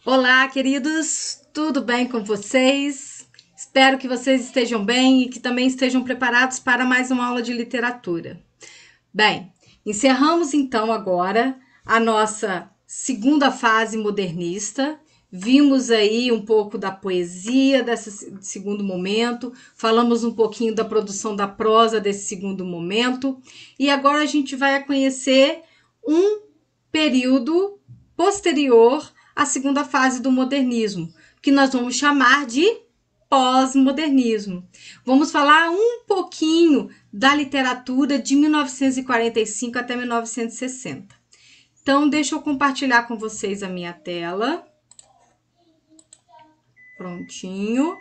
Olá, queridos, tudo bem com vocês? Espero que vocês estejam bem e que também estejam preparados para mais uma aula de literatura. Bem, encerramos então agora a nossa segunda fase modernista. Vimos aí um pouco da poesia desse segundo momento, falamos um pouquinho da produção da prosa desse segundo momento, e agora a gente vai conhecer um período posterior à segunda fase do modernismo, que nós vamos chamar de pós-modernismo. Vamos falar um pouquinho da literatura de 1945 até 1960. Então, deixa eu compartilhar com vocês a minha tela. Prontinho.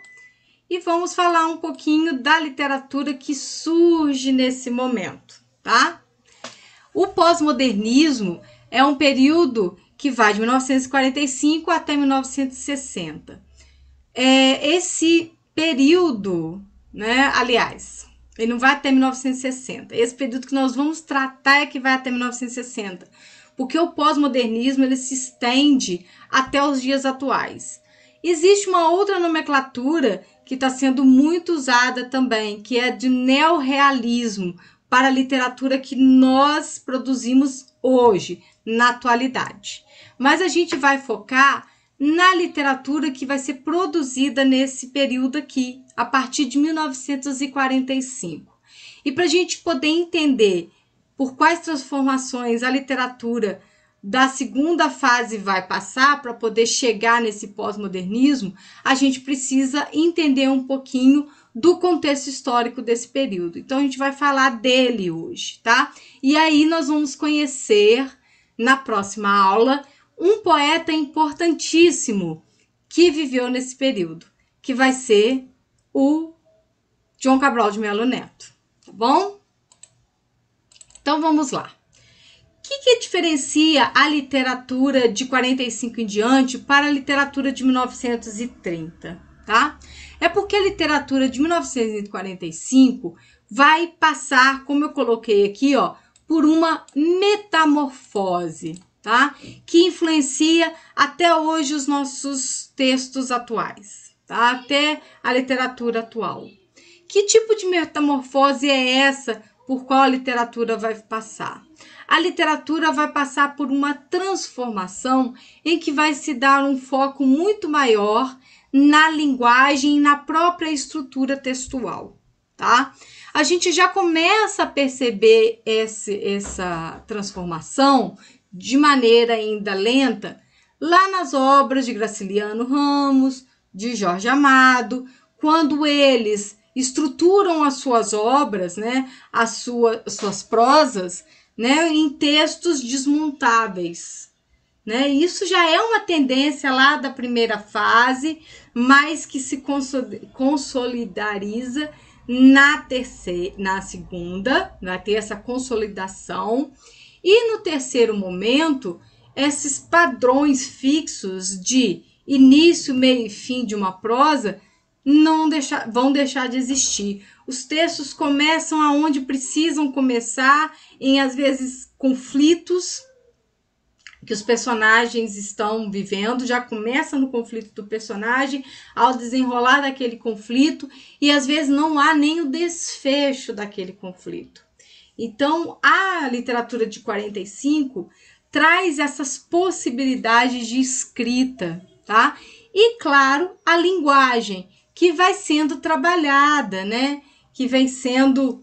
E vamos falar um pouquinho da literatura que surge nesse momento, tá? O pós-modernismo é um período que vai de 1945 até 1960. Esse período, né? Aliás, ele não vai até 1960. Esse período que nós vamos tratar é que vai até 1960, porque o pós-modernismo ele se estende até os dias atuais. Existe uma outra nomenclatura que está sendo muito usada também, que é de neorrealismo, para a literatura que nós produzimos hoje, na atualidade. Mas a gente vai focar na literatura que vai ser produzida nesse período aqui, a partir de 1945. E para a gente poder entender por quais transformações a literatura da segunda fase vai passar para poder chegar nesse pós-modernismo, a gente precisa entender um pouquinho do contexto histórico desse período. Então, a gente vai falar dele hoje, tá? E aí nós vamos conhecer, na próxima aula, um poeta importantíssimo que viveu nesse período, que vai ser o João Cabral de Melo Neto, tá bom? Então, vamos lá. O que diferencia a literatura de 45 em diante para a literatura de 1930, tá? É porque a literatura de 1945 vai passar, como eu coloquei aqui, ó, por uma metamorfose, tá? Que influencia até hoje os nossos textos atuais, tá? Até a literatura atual. Que tipo de metamorfose é essa por qual a literatura vai passar? A literatura vai passar por uma transformação em que vai se dar um foco muito maior na linguagem e na própria estrutura textual, tá? A gente já começa a perceber essa transformação de maneira ainda lenta lá nas obras de Graciliano Ramos, de Jorge Amado, quando eles estruturam as suas obras, né, as suas prosas, né, em textos desmontáveis, né? Isso já é uma tendência lá da primeira fase, mas que se consolidariza na segunda, vai ter essa consolidação, e no terceiro momento, esses padrões fixos de início, meio e fim de uma prosa vão deixar de existir. Os textos começam aonde precisam começar, em às vezes conflitos que os personagens estão vivendo, já começa no conflito do personagem, ao desenrolar daquele conflito, e às vezes não há nem o desfecho daquele conflito. Então, a literatura de 45 traz essas possibilidades de escrita, tá? E, claro, a linguagem, que vai sendo trabalhada, né? Que vem sendo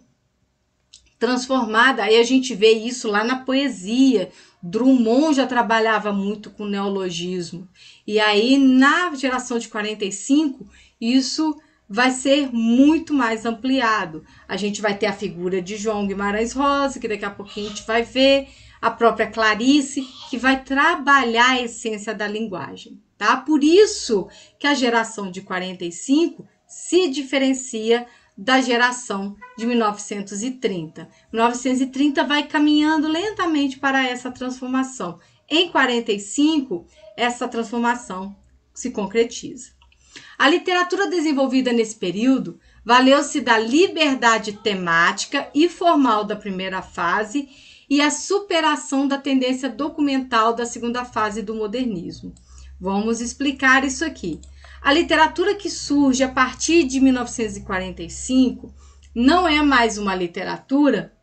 transformada. Aí a gente vê isso lá na poesia. Drummond já trabalhava muito com neologismo. E aí, na geração de 45, isso vai ser muito mais ampliado. A gente vai ter a figura de João Guimarães Rosa, que daqui a pouquinho a gente vai ver, a própria Clarice, que vai trabalhar a essência da linguagem, tá? Por isso que a geração de 45 se diferencia da geração de 1930. 1930 vai caminhando lentamente para essa transformação. Em 45, essa transformação se concretiza. A literatura desenvolvida nesse período valeu-se da liberdade temática e formal da primeira fase e a superação da tendência documental da segunda fase do modernismo. Vamos explicar isso aqui. A literatura que surge a partir de 1945 não é mais uma literatura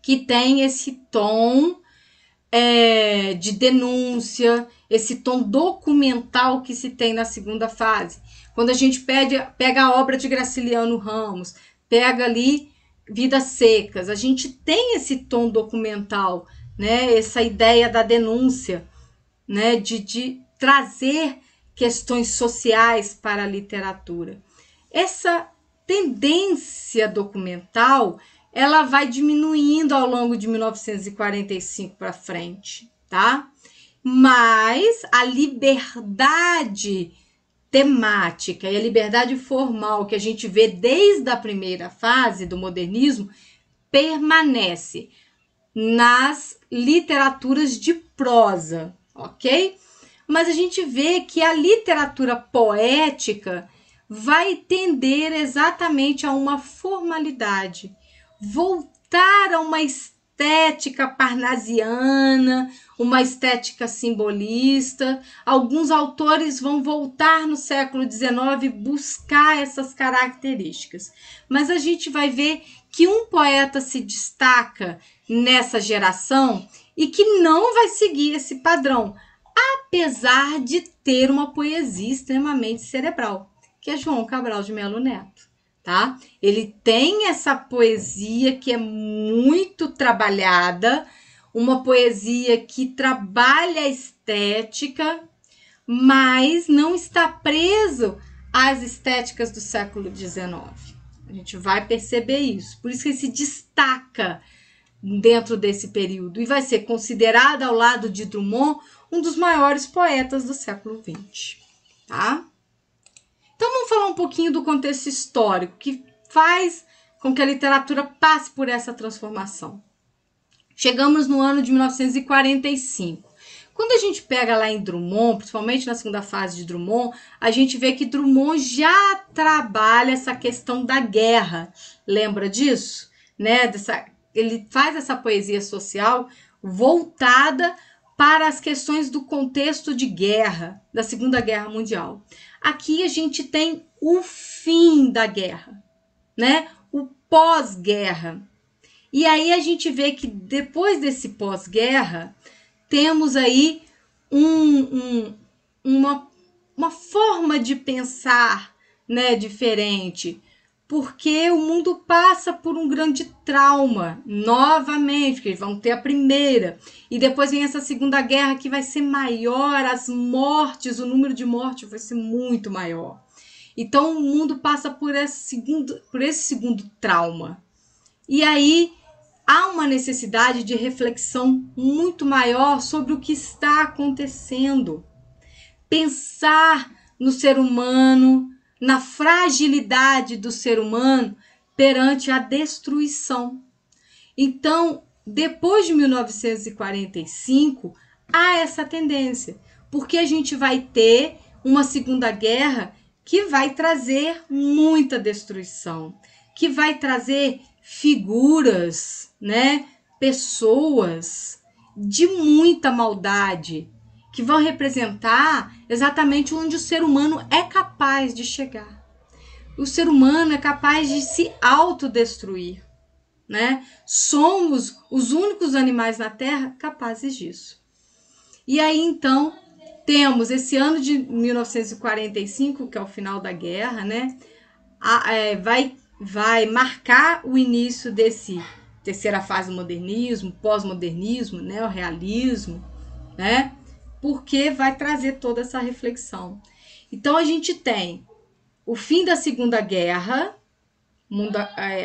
que tem esse tom de denúncia, esse tom documental que se tem na segunda fase. Quando a gente pega a obra de Graciliano Ramos, pega ali Vidas Secas, a gente tem esse tom documental, né? Essa ideia da denúncia, né? De trazer questões sociais para a literatura. Essa tendência documental, ela vai diminuindo ao longo de 1945 para frente, tá? Mas a liberdade temática e a liberdade formal que a gente vê desde a primeira fase do modernismo permanece nas literaturas de prosa, ok? Mas a gente vê que a literatura poética vai tender exatamente a uma formalidade, voltar a uma estética parnasiana, uma estética simbolista. Alguns autores vão voltar no século XIX buscar essas características. Mas a gente vai ver que um poeta se destaca nessa geração e que não vai seguir esse padrão, apesar de ter uma poesia extremamente cerebral, que é João Cabral de Melo Neto, tá? Ele tem essa poesia que é muito trabalhada, uma poesia que trabalha a estética, mas não está preso às estéticas do século XIX. A gente vai perceber isso. Por isso que ele se destaca dentro desse período e vai ser considerado, ao lado de Drummond, um dos maiores poetas do século XX, tá? Então vamos falar um pouquinho do contexto histórico que faz com que a literatura passe por essa transformação. Chegamos no ano de 1945. Quando a gente pega lá em Drummond, principalmente na segunda fase de Drummond, a gente vê que Drummond já trabalha essa questão da guerra. Lembra disso? Né? Ele faz essa poesia social voltada para as questões do contexto de guerra, da Segunda Guerra Mundial. Aqui a gente tem o fim da guerra, né? O pós-guerra. E aí a gente vê que depois desse pós-guerra, temos aí uma forma de pensar, né, diferente, porque o mundo passa por um grande trauma, novamente, porque vão ter a primeira, e depois vem essa segunda guerra que vai ser maior, as mortes, o número de mortes vai ser muito maior. Então o mundo passa por esse segundo trauma. E aí há uma necessidade de reflexão muito maior sobre o que está acontecendo. Pensar no ser humano, na fragilidade do ser humano perante a destruição. Então, depois de 1945, há essa tendência, porque a gente vai ter uma segunda guerra que vai trazer muita destruição, que vai trazer figuras, né, pessoas de muita maldade, que vão representar exatamente onde o ser humano é capaz de chegar. O ser humano é capaz de se autodestruir, né? Somos os únicos animais na Terra capazes disso. E aí, então, temos esse ano de 1945, que é o final da guerra, né? Vai marcar o início desse terceira fase do modernismo, pós-modernismo, né? O realismo, né? Porque vai trazer toda essa reflexão. Então, a gente tem o fim da Segunda Guerra,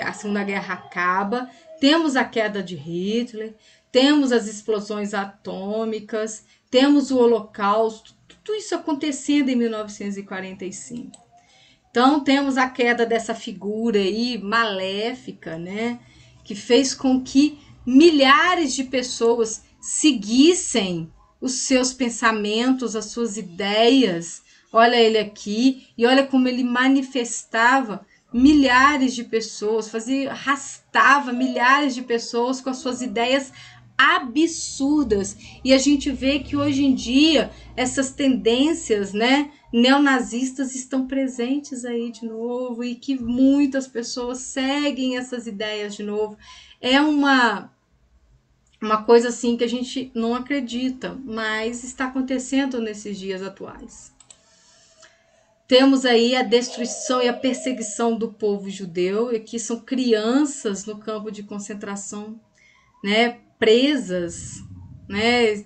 a Segunda Guerra acaba, temos a queda de Hitler, temos as explosões atômicas, temos o Holocausto, tudo isso acontecendo em 1945. Então, temos a queda dessa figura aí maléfica, né? Que fez com que milhares de pessoas seguissem os seus pensamentos, as suas ideias. Olha ele aqui e olha como ele manifestava milhares de pessoas, arrastava milhares de pessoas com as suas ideias absurdas. E a gente vê que hoje em dia essas tendências, né, neonazistas estão presentes aí de novo e que muitas pessoas seguem essas ideias de novo. É uma coisa assim que a gente não acredita, mas está acontecendo nesses dias atuais. Temos aí a destruição e a perseguição do povo judeu, e aqui são crianças no campo de concentração, né, presas, né,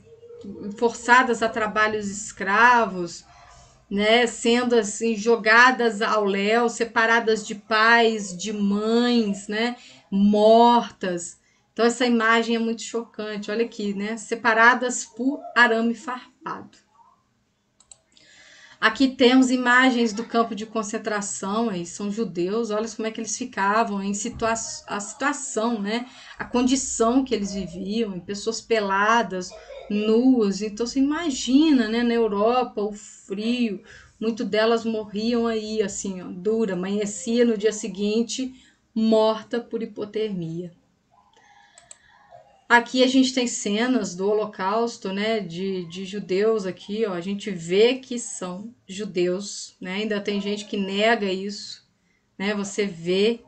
forçadas a trabalhos escravos, né, sendo assim jogadas ao léu, separadas de pais, de mães, né, mortas. Então essa imagem é muito chocante. Olha aqui, né, separadas por arame farpado. Aqui temos imagens do campo de concentração, aí são judeus, olha como é que eles ficavam, a situação, né? A condição que eles viviam, pessoas peladas, nuas. Então você imagina, né, na Europa, o frio, muitas delas morriam aí, assim, ó, dura, amanhecia no dia seguinte, morta por hipotermia. Aqui a gente tem cenas do Holocausto, né, de judeus aqui, ó, a gente vê que são judeus, né, ainda tem gente que nega isso, né, você vê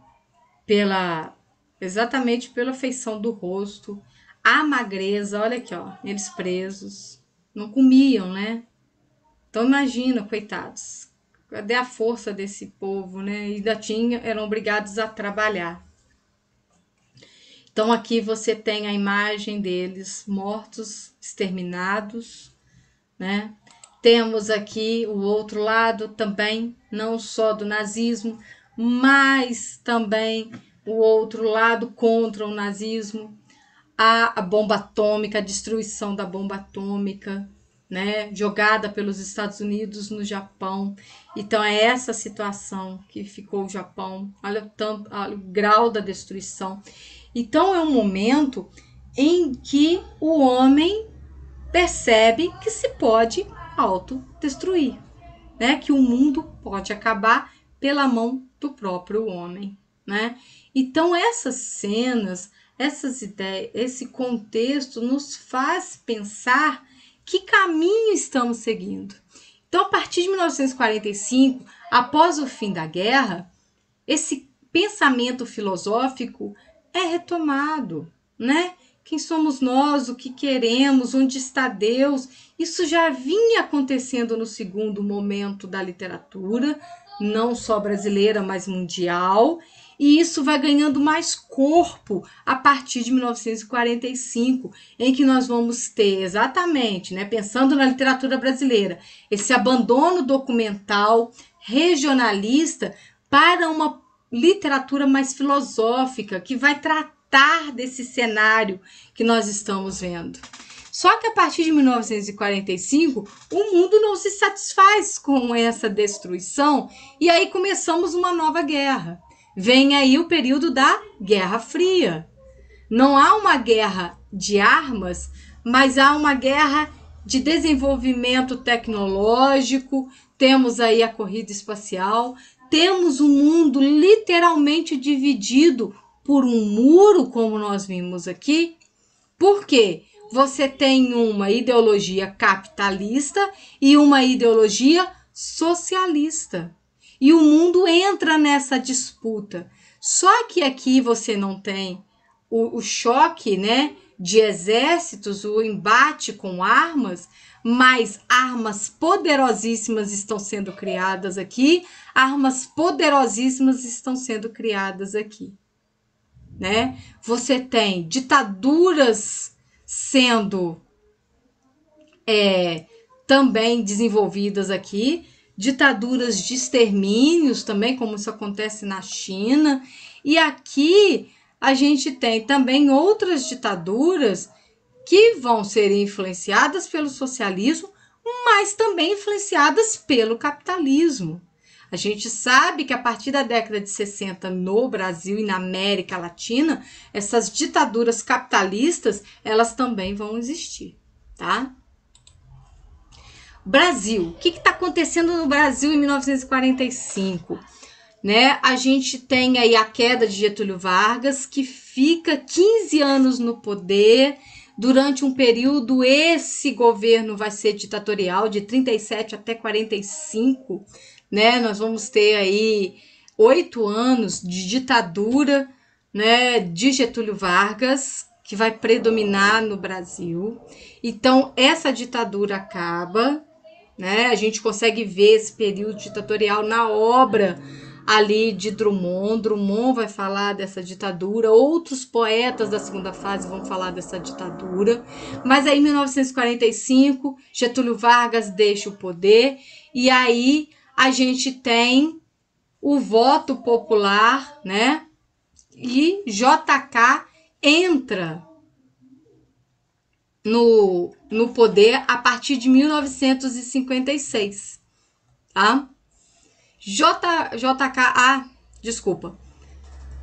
exatamente pela feição do rosto, a magreza, olha aqui, ó, eles presos, não comiam, né, então imagina, coitados, cadê a força desse povo, né, ainda eram obrigados a trabalhar. Então aqui você tem a imagem deles mortos, exterminados, né? Temos aqui o outro lado também, não só do nazismo, mas também o outro lado contra o nazismo, a bomba atômica, a destruição da bomba atômica, né? Jogada pelos Estados Unidos no Japão. Então é essa situação que ficou o Japão. Olha o grau da destruição. Então é um momento em que o homem percebe que se pode autodestruir, né? Que o mundo pode acabar pela mão do próprio homem, né? Então essas cenas, essas ideias, esse contexto nos faz pensar que caminho estamos seguindo. Então, a partir de 1945, após o fim da guerra, esse pensamento filosófico é retomado, né? Quem somos nós, o que queremos, onde está Deus? Isso já vinha acontecendo no segundo momento da literatura, não só brasileira, mas mundial, e isso vai ganhando mais corpo a partir de 1945, em que nós vamos ter exatamente, né, pensando na literatura brasileira, esse abandono documental, regionalista, para uma literatura mais filosófica, que vai tratar desse cenário que nós estamos vendo. Só que a partir de 1945, o mundo não se satisfaz com essa destruição e aí começamos uma nova guerra. Vem aí o período da Guerra Fria. Não há uma guerra de armas, mas há uma guerra de desenvolvimento tecnológico, temos aí a corrida espacial, temos um mundo literalmente dividido por um muro, como nós vimos aqui. Por quê? Você tem uma ideologia capitalista e uma ideologia socialista. E o mundo entra nessa disputa. Só que aqui você não tem o choque, né, de exércitos, o embate com armas, mas armas poderosíssimas estão sendo criadas aqui, armas poderosíssimas estão sendo criadas aqui, né? Você tem ditaduras sendo também desenvolvidas aqui, ditaduras de extermínios também, como isso acontece na China, e aqui a gente tem também outras ditaduras que vão ser influenciadas pelo socialismo, mas também influenciadas pelo capitalismo. A gente sabe que a partir da década de 60 no Brasil e na América Latina, essas ditaduras capitalistas, elas também vão existir, tá? Brasil, o que está acontecendo no Brasil em 1945? Né? A gente tem aí a queda de Getúlio Vargas, que fica 15 anos no poder, Durante um período, esse governo vai ser ditatorial, de 37 até 45, né? Nós vamos ter aí 8 anos de ditadura, né, de Getúlio Vargas, que vai predominar no Brasil. Então, essa ditadura acaba, né? A gente consegue ver esse período ditatorial na obra ali de Drummond. Drummond vai falar dessa ditadura, outros poetas da segunda fase vão falar dessa ditadura. Mas aí, em 1945, Getúlio Vargas deixa o poder e aí a gente tem o voto popular, né? E JK entra no poder a partir de 1956, tá?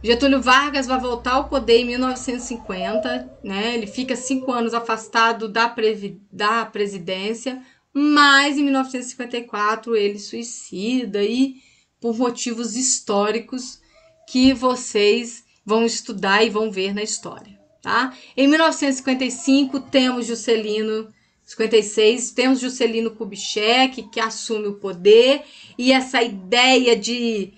Getúlio Vargas vai voltar ao poder em 1950, né? Ele fica 5 anos afastado da presidência, mas em 1954 ele suicida e por motivos históricos que vocês vão estudar e vão ver na história, tá? Em 1955 temos Juscelino 56, temos Juscelino Kubitschek, que assume o poder, e essa ideia de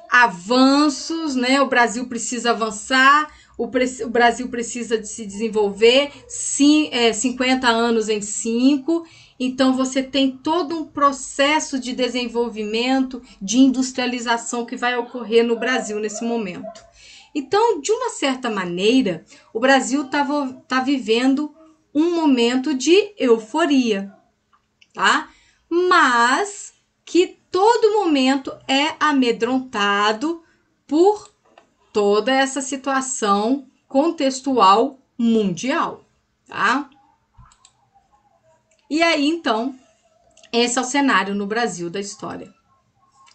avanços, né? O Brasil precisa avançar, o Brasil precisa de se desenvolver, 50 anos em 5. Então, você tem todo um processo de desenvolvimento, de industrialização que vai ocorrer no Brasil nesse momento. Então, de uma certa maneira, o Brasil tá vivendo um momento de euforia, tá? Mas que todo momento é amedrontado por toda essa situação contextual mundial, tá? E aí, então, esse é o cenário no Brasil da história,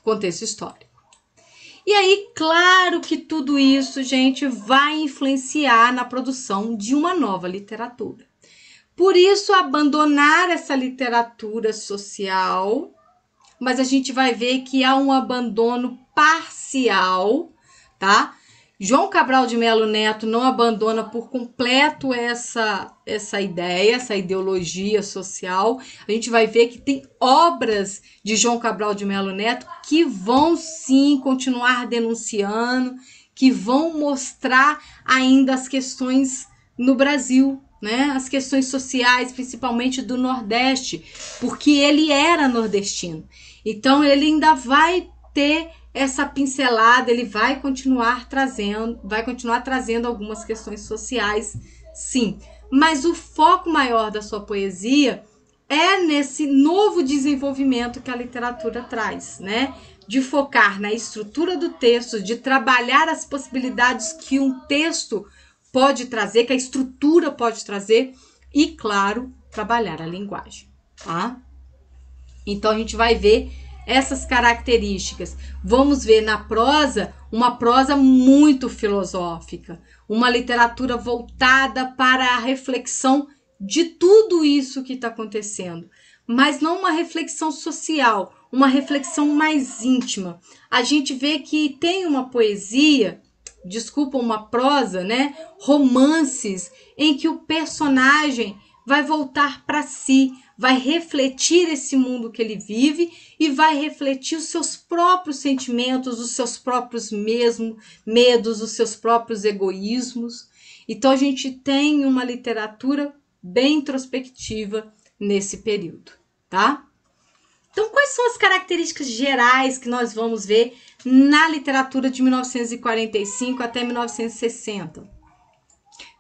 contexto histórico. E aí, claro que tudo isso, gente, vai influenciar na produção de uma nova literatura. Por isso, abandonar essa literatura social, mas a gente vai ver que há um abandono parcial, tá? João Cabral de Melo Neto não abandona por completo essa ideia, essa ideologia social. A gente vai ver que tem obras de João Cabral de Melo Neto que vão sim continuar denunciando, que vão mostrar ainda as questões no Brasil, né? As questões sociais, principalmente do Nordeste, porque ele era nordestino. Então ele ainda vai ter essa pincelada, ele vai continuar trazendo algumas questões sociais, sim. Mas o foco maior da sua poesia é nesse novo desenvolvimento que a literatura traz, né? De focar na estrutura do texto, de trabalhar as possibilidades que um texto pode trazer, que a estrutura pode trazer e, claro, trabalhar a linguagem, tá? Então a gente vai ver essas características. Vamos ver na prosa, uma prosa muito filosófica, uma literatura voltada para a reflexão de tudo isso que está acontecendo, mas não uma reflexão social, uma reflexão mais íntima. A gente vê que tem uma poesia, uma prosa, né? Romances em que o personagem vai voltar para si, vai refletir esse mundo que ele vive e vai refletir os seus próprios sentimentos, os seus próprios medos, os seus próprios egoísmos. Então a gente tem uma literatura bem introspectiva nesse período, tá? Então, quais são as características gerais que nós vamos ver na literatura de 1945 até 1960?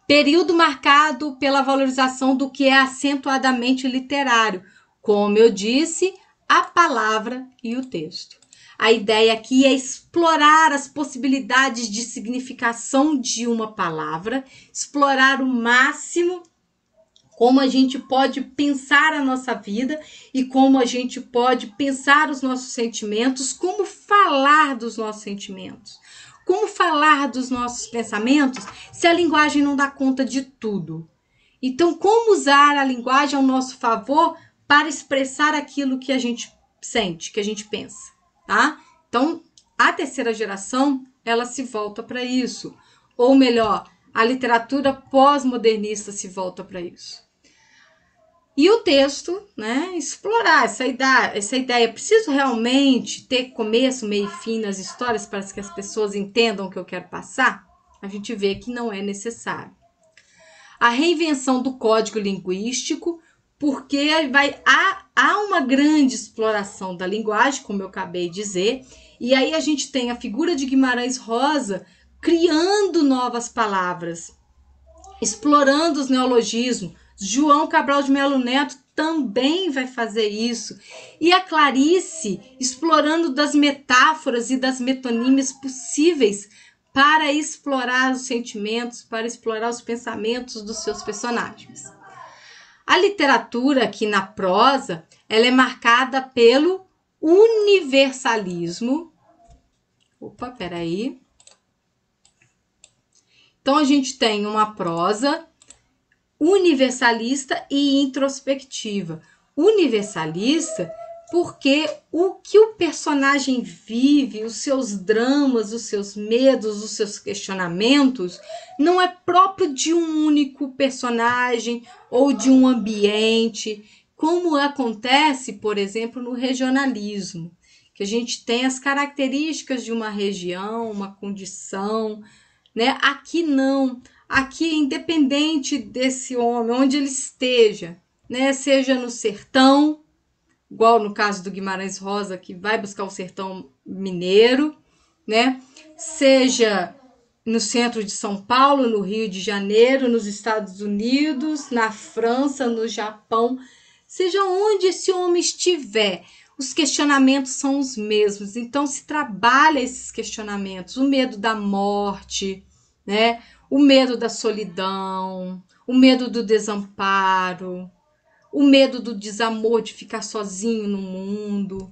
Período marcado pela valorização do que é acentuadamente literário, como eu disse, a palavra e o texto. A ideia aqui é explorar as possibilidades de significação de uma palavra, explorar o máximo como a gente pode pensar a nossa vida e como a gente pode pensar os nossos sentimentos, como falar dos nossos sentimentos. Como falar dos nossos pensamentos se a linguagem não dá conta de tudo? Então, como usar a linguagem ao nosso favor para expressar aquilo que a gente sente, que a gente pensa, tá? Então, a terceira geração, ela se volta para isso. Ou melhor, A literatura pós-modernista se volta para isso. E o texto, né, explorar essa ideia. Preciso realmente ter começo, meio e fim nas histórias para que as pessoas entendam o que eu quero passar? A gente vê que não é necessário. A reinvenção do código linguístico, porque há uma grande exploração da linguagem, como eu acabei de dizer, e aí a gente tem a figura de Guimarães Rosa criando novas palavras, explorando os neologismos. João Cabral de Melo Neto também vai fazer isso. E a Clarice explorando das metáforas e das metonímias possíveis para explorar os sentimentos, para explorar os pensamentos dos seus personagens. A literatura aqui na prosa, ela é marcada pelo universalismo. Opa, peraí. Então, a gente tem uma prosa universalista e introspectiva. Universalista porque o que o personagem vive, os seus dramas, os seus medos, os seus questionamentos, não é próprio de um único personagem ou de um ambiente, como acontece, por exemplo, no regionalismo, que a gente tem as características de uma região, uma condição, né? Aqui não. Aqui, independente desse homem, onde ele esteja, né? Seja no sertão, igual no caso do Guimarães Rosa, que vai buscar o sertão mineiro, né? Seja no centro de São Paulo, no Rio de Janeiro, nos Estados Unidos, na França, no Japão, seja onde esse homem estiver, os questionamentos são os mesmos. Então, se trabalha esses questionamentos, o medo da morte, né? O medo da solidão, o medo do desamparo, o medo do desamor, de ficar sozinho no mundo,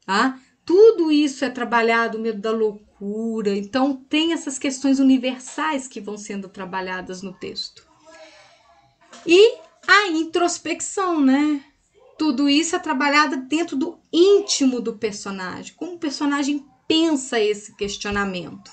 tá? Tudo isso é trabalhado, o medo da loucura. Então, tem essas questões universais que vão sendo trabalhadas no texto. E a introspecção, né? Tudo isso é trabalhado dentro do íntimo do personagem, como o personagem pensa esse questionamento,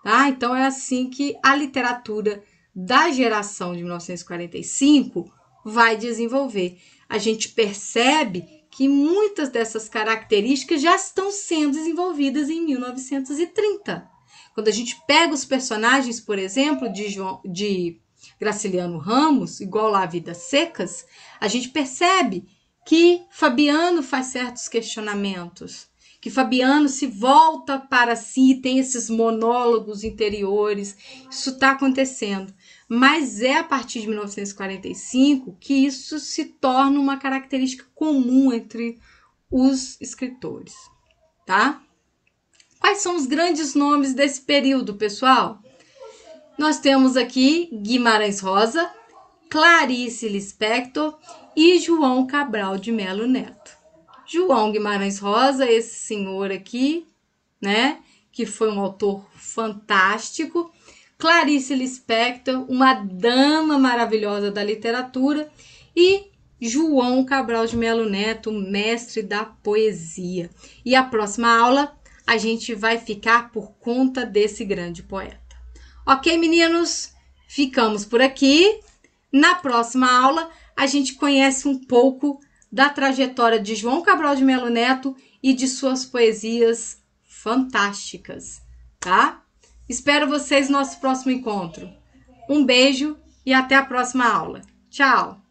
tá? Então, é assim que a literatura da geração de 1945 vai desenvolver. A gente percebe que muitas dessas características já estão sendo desenvolvidas em 1930. Quando a gente pega os personagens, por exemplo, de Graciliano Ramos, igual lá a Vidas Secas, a gente percebe que Fabiano faz certos questionamentos, que Fabiano se volta para si, tem esses monólogos interiores, isso está acontecendo. Mas é a partir de 1945 que isso se torna uma característica comum entre os escritores, tá? Quais são os grandes nomes desse período, pessoal? Nós temos aqui Guimarães Rosa, Clarice Lispector e João Cabral de Melo Neto. João Guimarães Rosa, esse senhor aqui, né, que foi um autor fantástico. Clarice Lispector, uma dama maravilhosa da literatura, e João Cabral de Melo Neto, mestre da poesia. E a próxima aula a gente vai ficar por conta desse grande poeta. Ok, meninos? Ficamos por aqui. Na próxima aula a gente conhece um pouco da trajetória de João Cabral de Melo Neto e de suas poesias fantásticas, tá? Espero vocês no nosso próximo encontro. Um beijo e até a próxima aula. Tchau!